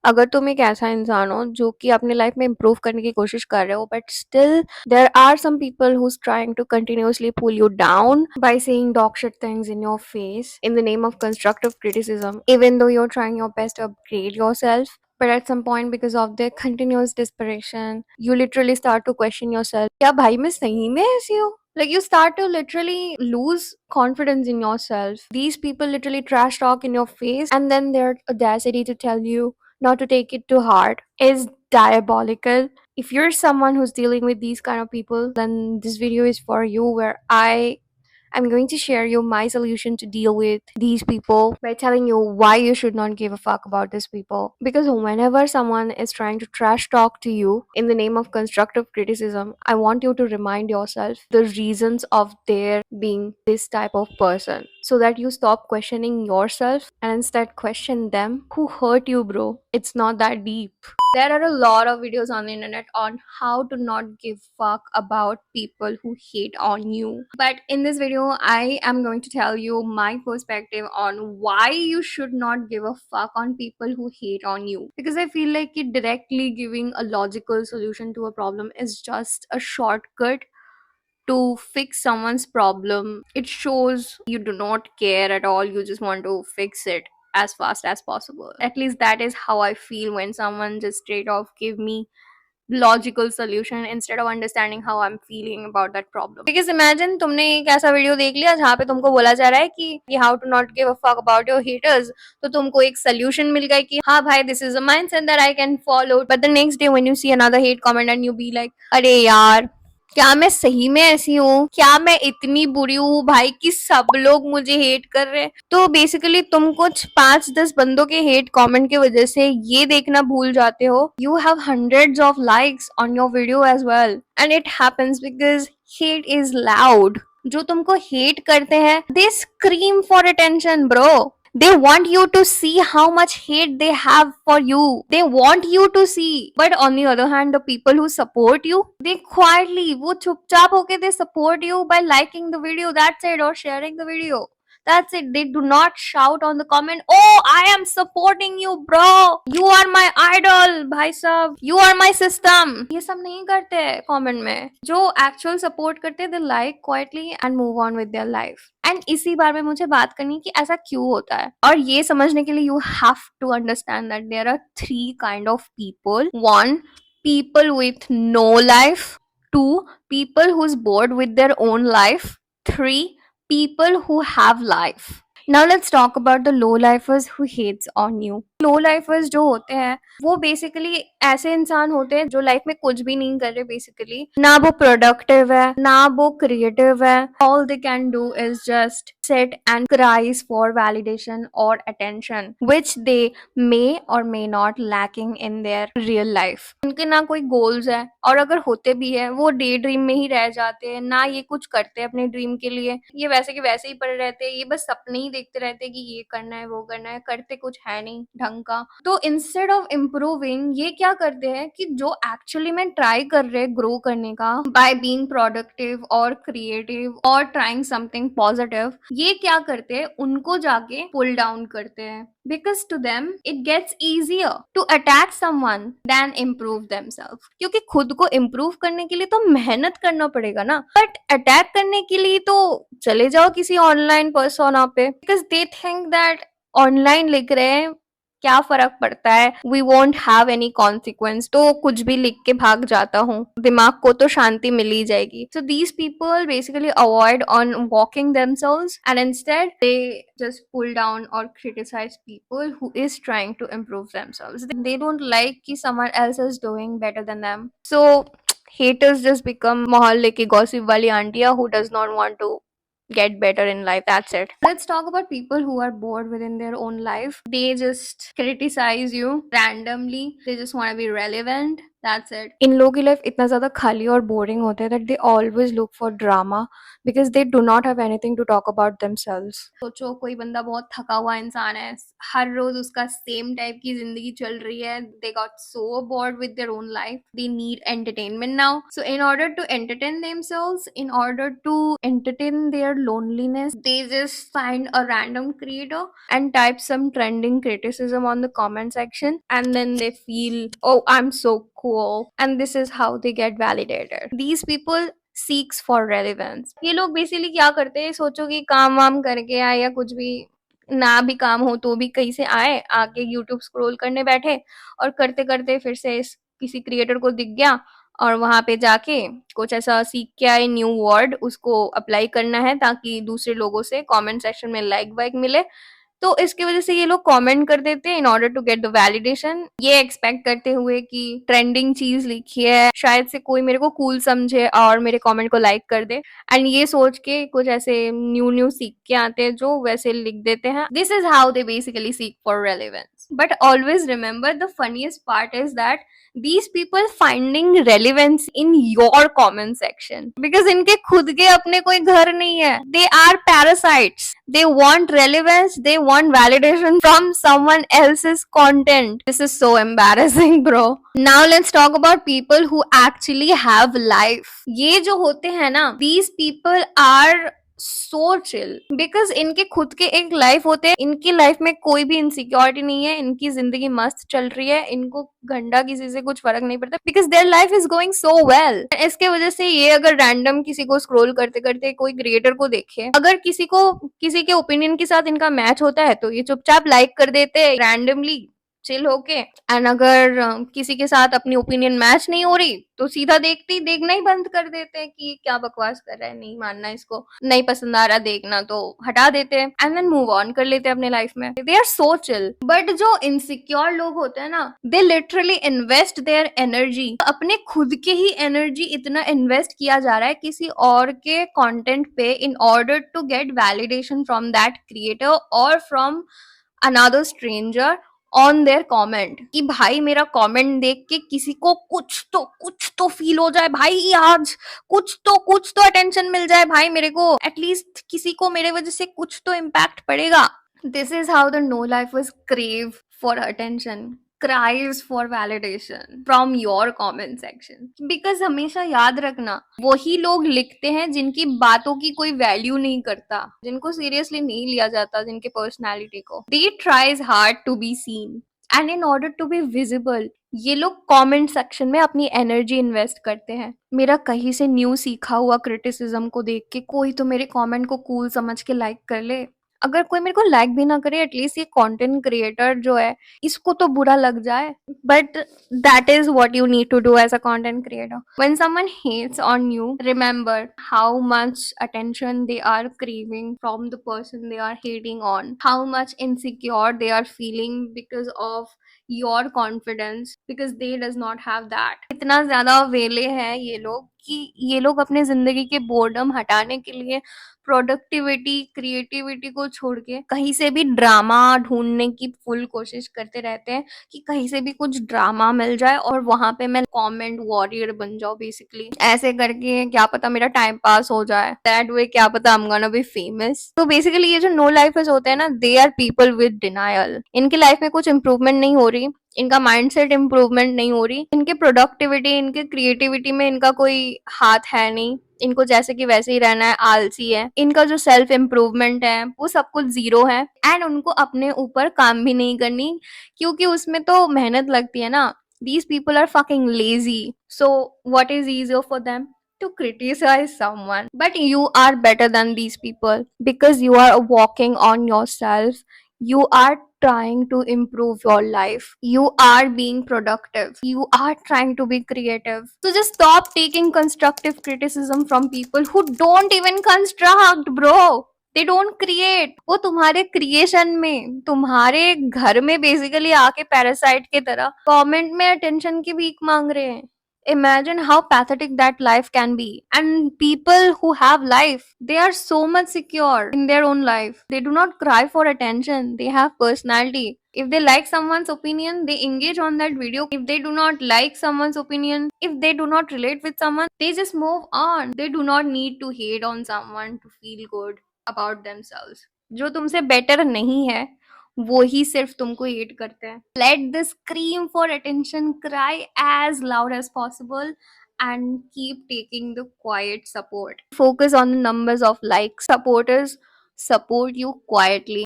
अगर तुम एक ऐसा इंसान हो जो कि अपनी लाइफ में इम्प्रूव करने की कोशिश कर रहे हो but still there are some people who's trying to continuously pull you down by saying dog shit things in your face in the name of constructive criticism even though you're trying your best to upgrade yourself, but at some point because of their continuous desperation you literally start to question yourself, क्या भाई मैं सही में ऐसी हूँ? Like you start to literally lose confidence in yourself. These people literally trash talk in your face and then their audacity to tell you not to take it too hard is diabolical. If you're someone who's dealing with these kind of people, then this video is for you, where I'm going to share you my solution to deal with these people by telling you why you should not give a fuck about these people. Because whenever someone is trying to trash talk to you in the name of constructive criticism, I want you to remind yourself the reasons of their being this type of person so that you stop questioning yourself and instead question them. Who hurt you, bro? It's not that deep. There are a lot of videos on the internet on how to not give fuck about people who hate on you. But in this video, I am going to tell you my perspective on why you should not give a fuck on people who hate on you. Because I feel like it directly giving a logical solution to a problem is just a shortcut to fix someone's problem. It shows you do not care at all, you just want to fix it as fast as possible. At least that is how I feel when someone just straight off give me logical solution instead of understanding how I'm feeling about that problem. Because imagine तुमने एक ऐसा video देख लिया जहाँ पे तुमको बोला जा रहा है कि how to not give a fuck about your haters, तो तुमको एक solution मिल गया कि हाँ भाई this is a mindset that I can follow, but the next day when you see another hate comment and you be like अरे यार क्या मैं सही में ऐसी हूँ? क्या मैं इतनी बुरी हूँ भाई कि सब लोग मुझे हेट कर रहे हैं? तो बेसिकली तुम कुछ 5-10 बंदों के हेट कमेंट की वजह से ये देखना भूल जाते हो you have hundreds of likes on your video as well, and it happens because hate is loud. जो तुमको हेट करते हैं they scream for attention bro. They want you to see how much hate they have for you. They want you to see. But on the other hand, the people who support you, they quietly, वो चुपचाप होके they support you by liking the video, that's it, or sharing the video. That's it. They do not shout on the comment, oh, I am supporting you, bro. You are my idol, भाई साहब. You are my system. ये सब नहीं करते comment में. जो actual support करते they like quietly and move on with their life. And इसी बारे में मुझे बात करनी है कि ऐसा क्यों होता है. और ये समझने के लिए you have to understand that there are 3 kind of people. 1, people with no life. 2, people who's bored with their own life. 3, people who have life. Now let's talk about the low lifers who hates on you. Low lifers जो होते हैं वो basically ऐसे इंसान होते हैं जो life में कुछ भी नहीं कर रहे बेसिकली. ना वो प्रोडक्टिव है ना वो क्रिएटिव है. All they can do is just sit and cries for validation or attention which they may or may not lacking in their real life. उनके ना कोई गोल्स है और अगर होते भी है वो डे ड्रीम में ही रह जाते हैं. ना ये कुछ करते हैं अपने ड्रीम के लिए. ये वैसे के वैसे ही पड़े रहते हैं. ये बस सपने ही देखते रहते हैं कि ये करना है वो करना है. करते कुछ है नहीं ढंग का. तो इंस्टेड ऑफ इम्प्रूविंग ये क्या करते हैं कि जो एक्चुअली में ट्राई कर रहे हैं ग्रो करने का बाय बीइंग प्रोडक्टिव और क्रिएटिव और ट्राइंग समथिंग पॉजिटिव, ये क्या करते हैं उनको जाके पुल डाउन करते हैं. Because to them it gets easier to attack someone than improve themselves. क्योंकि खुद को इम्प्रूव करने के लिए तो मेहनत करना पड़ेगा ना. बट अटैक करने के लिए तो चले जाओ किसी ऑनलाइन पर्सोना पे. Because they think that online लिख रहे हैं क्या फर्क पड़ता है, we won't have any consequence, तो कुछ भी लिख के भाग जाता हूँ, दिमाग को तो शांति मिल ही जाएगी. So these people basically avoid on walking themselves and instead they just pull down or criticize people who is trying to improve themselves. They don't like कि someone else is doing better than them. So haters just become मोहल्ले की gossip वाली आंटियाँ who does not want to get better in life. That's it. Let's talk about people who are bored within their own life. They just criticize you randomly. They just want to be relevant. That's it. इन लोगों की life इतना ज़्यादा खाली और boring होता है that they always look for drama because they do not have anything to talk about themselves. सोचो कोई बंदा बहुत थका हुआ इंसान है, हर रोज़ उसका सेम टाइप की ज़िंदगी चल रही है, they got so bored with their own life, they need entertainment now. So in order to entertain themselves, in order to entertain their loneliness, they just find a random creator and type some trending criticism on the comment section, and then they feel, oh, I'm so cool, and this is how they get validated. These people seeks for relevance. ये लोग basically क्या करते हैं, सोचो कि काम वाम करके आए या कुछ भी ना भी काम हो तो भी कहीं से आए, आके यूट्यूब स्क्रॉल करने बैठे और करते करते फिर से किसी क्रिएटर को दिख गया और वहां पे जाके कुछ ऐसा सीख के आए न्यू वर्ड, उसको अप्लाई करना है ताकि दूसरे लोगों से कमेंट सेक्शन में लाइक वाइक मिले। तो इसकी वजह से ये लोग कमेंट कर देते हैं in order to get the validation, ये एक्सपेक्ट करते हुए कि ट्रेंडिंग चीज लिखी है, शायद से कोई मेरे को कूल समझे और मेरे कमेंट को लाइक कर दे, एंड ये सोच के कुछ ऐसे न्यू न्यू सीख के आते हैं जो वैसे लिख देते हैं। This is how they basically seek for relevance. But always remember the funniest part is that these people finding relevance in your comment section because इनके खुद के अपने कोई घर नहीं है, they are parasites, they want relevance, they want validation from someone else's content. This is so embarrassing bro. Now let's talk about people who actually have life. ये जो होते हैं ना, these people are so chill because इनके खुद के एक life होते हैं, इनकी लाइफ में कोई भी इनसिक्योरिटी नहीं है, इनकी जिंदगी मस्त चल रही है, इनको घंटा किसी से कुछ फर्क नहीं पड़ता because their life is going so well. इसके वजह से ये अगर रैंडम किसी को स्क्रॉल करते करते कोई क्रिएटर को देखे, अगर किसी को किसी के ओपिनियन के साथ इनका मैच होता है तो ये चुपचाप लाइक कर देते हैं रैंडमली चिल होके, एंड अगर किसी के साथ अपनी ओपिनियन मैच नहीं हो रही तो सीधा देखना ही बंद कर देते हैं कि क्या बकवास कर रहा है, नहीं मानना इसको, नहीं पसंद आ रहा देखना तो हटा देते हैं एंड देन मूव ऑन कर लेते हैं अपने लाइफ में। They are so chill. But जो इनसिक्योर लोग होते हैं ना, they literally invest their energy, अपने खुद के ही एनर्जी इतना इन्वेस्ट किया जा रहा है किसी और के कंटेंट पे in order to get validation from that creator और from another stranger on their comment, कि भाई मेरा कॉमेंट देख के किसी को कुछ तो फील हो जाए भाई, आज कुछ तो अटेंशन मिल जाए भाई, मेरे को एटलीस्ट किसी को मेरे वजह से कुछ तो इम्पैक्ट पड़ेगा। This is how the no life was crave for attention, cries for validation from your comment section. Because हमेशा याद रखना, वही लोग लिखते हैं जिनकी बातों की कोई वैल्यू नहीं करता, जिनको सीरियसली नहीं लिया जाता, जिनके पर्सनालिटी को। They tries hard to be seen and in order to be visible ये लोग कमेंट सेक्शन में अपनी एनर्जी इन्वेस्ट करते हैं। मेरा कहीं से न्यू सीखा हुआ क्रिटिसिज्म को देख के कोई तो मेरे कमेंट को कूल समझ के लाइक कर ले, अगर कोई मेरे को लाइक भी ना करे एटलीस्ट ये कंटेंट क्रिएटर जो है इसको तो बुरा लग जाए। But that is what you need to do as a content creator. When someone hates on you, remember how much attention they are craving from the person they are hating on, how much insecure they are feeling because of your confidence, because they does not have that. इतना ज्यादा वेले हैं ये लोग कि ये लोग अपने जिंदगी के बोर्डम हटाने के लिए प्रोडक्टिविटी क्रिएटिविटी को छोड़ के कहीं से भी ड्रामा ढूंढने की फुल कोशिश करते रहते हैं कि कहीं से भी कुछ ड्रामा मिल जाए और वहां पे मैं कमेंट वॉरियर बन जाऊं। बेसिकली ऐसे करके क्या पता मेरा टाइम पास हो जाए, दैट वे क्या पता I am gonna be famous. तो बेसिकली ये जो नो लाइफर्स होते हैं ना, they are people with denial. इनकी लाइफ में कुछ इंप्रूवमेंट नहीं हो रही, इनका माइंडसेट इंप्रूवमेंट नहीं हो रही, इनके प्रोडक्टिविटी इनके क्रिएटिविटी में इनका कोई हाथ है नहीं, इनको जैसे कि वैसे ही रहना है, आलसी है, इनका जो सेल्फ इम्प्रूवमेंट है वो सब कुछ जीरो है, एंड उनको अपने ऊपर काम भी नहीं करनी क्योंकि उसमें तो मेहनत लगती है ना। These people are fucking lazy. So what is easier for them? To criticize someone. But you are better than these people because you are working on yourself. You are trying to improve your life. You are being productive. You are trying to be creative. So just stop taking constructive criticism from people who don't even construct, bro. They don't create. वो तुम्हारे creation में, तुम्हारे घर में basically आके parasite की तरह comment में अटेंशन की भीख मांग रहे हैं। Imagine how pathetic that life can be. And people who have life, they are so much secure in their own life. They do not cry for attention. They have personality. If they like someone's opinion, they engage on that video. If they do not like someone's opinion, if they do not relate with someone, they just move on. They do not need to hate on someone to feel good about themselves. जो तुमसे better नहीं है वो ही सिर्फ तुमको hate करते हैं. Let this scream for attention, cry as loud as possible, and keep taking the quiet support. Focus on the numbers of likes. Supporters support you quietly.